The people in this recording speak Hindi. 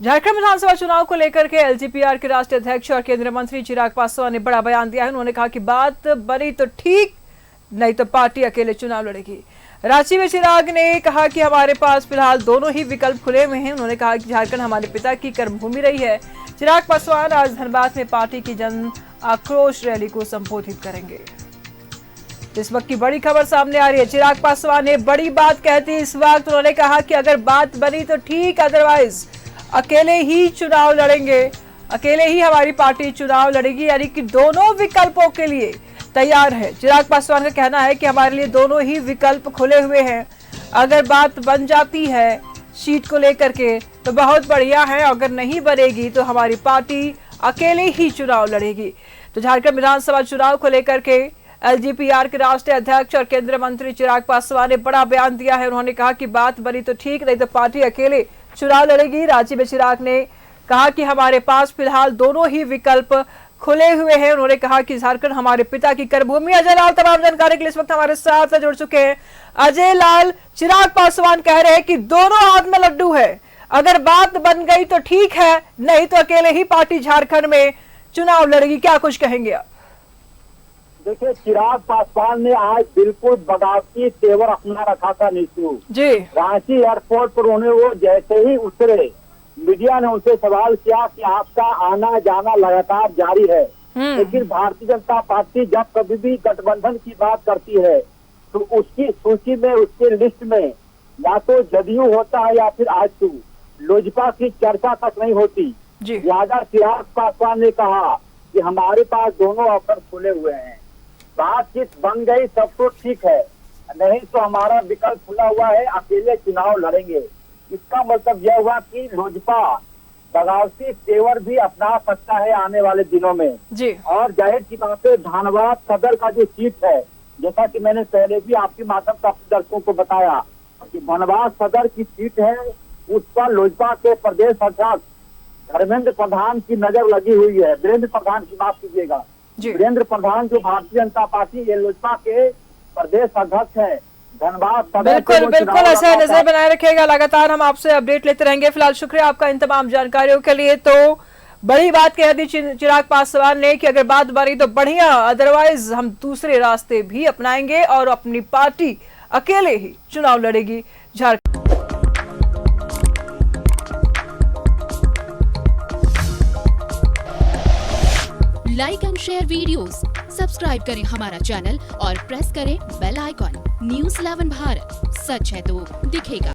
झारखंड विधानसभा चुनाव को लेकर के एलजेपीआर के राष्ट्रीय अध्यक्ष और केंद्रीय मंत्री चिराग पासवान ने बड़ा बयान दिया है। उन्होंने कहा कि बात बनी तो ठीक, नहीं तो पार्टी अकेले चुनाव लड़ेगी। रांची में चिराग ने कहा कि हमारे पास फिलहाल दोनों ही विकल्प खुले हुए हैं। उन्होंने कहा कि झारखंड हमारे पिता की कर्मभूमि रही है। चिराग पासवान आज धनबाद में पार्टी की जन आक्रोश रैली को संबोधित करेंगे। इस वक्त की बड़ी खबर सामने आ रही है। चिराग पासवान ने बड़ी बात कहती इस वक्त उन्होंने कहा कि अगर बात बनी तो ठीक, अदरवाइज अकेले ही चुनाव लड़ेंगे, अकेले ही हमारी पार्टी चुनाव लड़ेगी, यानी कि दोनों विकल्पों के लिए तैयार है। चिराग पासवान का कहना है कि हमारे लिए दोनों ही विकल्प खुले हुए हैं। अगर बात बन जाती है सीट को लेकर के तो बहुत बढ़िया है, अगर नहीं बनेगी तो हमारी पार्टी अकेले ही चुनाव लड़ेगी। तो झारखंड विधानसभा चुनाव को लेकर के एलजेपीआर के राष्ट्रीय अध्यक्ष और केंद्रीय मंत्री चिराग पासवान ने बड़ा बयान दिया है। उन्होंने कहा कि बात बनी तो ठीक, नहीं तो पार्टी अकेले चुनाव लड़ेगी। रांची में चिराग ने कहा कि हमारे पास फिलहाल दोनों ही विकल्प खुले हुए हैं। उन्होंने कहा कि झारखंड हमारे पिता की कर्मभूमि। अजय लाल तमाम जानकारी के लिए इस वक्त हमारे साथ जुड़ चुके हैं। अजय लाल, चिराग पासवान कह रहे हैं कि दोनों हाथ में लड्डू है, अगर बात बन गई तो ठीक है, नहीं तो अकेले ही पार्टी झारखंड में चुनाव लड़ेगी। क्या कुछ कहेंगे आप? देखिए, चिराग पासवान ने आज बिल्कुल बगावती तेवर अपना रखा था नीतू जी। रांची एयरपोर्ट पर उन्हें वो जैसे ही उतरे, मीडिया ने उनसे सवाल किया कि आपका आना जाना लगातार जारी है, लेकिन भारतीय जनता पार्टी जब कभी भी गठबंधन की बात करती है तो उसकी सूची में, उसके लिस्ट में या तो जदयू होता है या फिर आजसू, लोजपा की चर्चा तक नहीं होती। लिहाजा चिराग पासवान ने कहा कि हमारे पास दोनों ऑफर खुले हुए हैं, बातचीत बन गई तब तो ठीक है, नहीं तो हमारा विकल्प खुला हुआ है, अकेले चुनाव लड़ेंगे। इसका मतलब यह हुआ कि लोजपा बगावती तेवर भी अपना सकता है आने वाले दिनों में जी। और जाहिर सी बात है, धनबाद सदर का जो सीट है, जैसा कि मैंने पहले भी आपके माध्यम से अपने दर्शकों को बताया कि धनबाद सदर की सीट है, उस पर लोजपा के प्रदेश अध्यक्ष धर्मेंद्र प्रधान की नजर लगी हुई है। वीरेंद्र प्रधान की माफ कीजिएगा, वीरेंद्र प्रधान जो भारतीय जनता पार्टी ये लोजपा के प्रदेश अध्यक्ष है धनबाद सदर। बिल्कुल ऐसे नजर बनाए रखेगा, लगातार हम आपसे अपडेट लेते रहेंगे। फिलहाल शुक्रिया आपका इन तमाम जानकारियों के लिए। तो बड़ी बात कह दी चिराग पासवान ने कि अगर बात बनी तो बढ़िया, अदरवाइज हम दूसरे रास्ते भी अपनाएंगे और अपनी पार्टी अकेले ही चुनाव लड़ेगी Jharkhand. Like and share videos, subscribe करें हमारा चैनल और प्रेस करें बेल आइकॉन। न्यूज़ 11 भारत, सच है तो दिखेगा।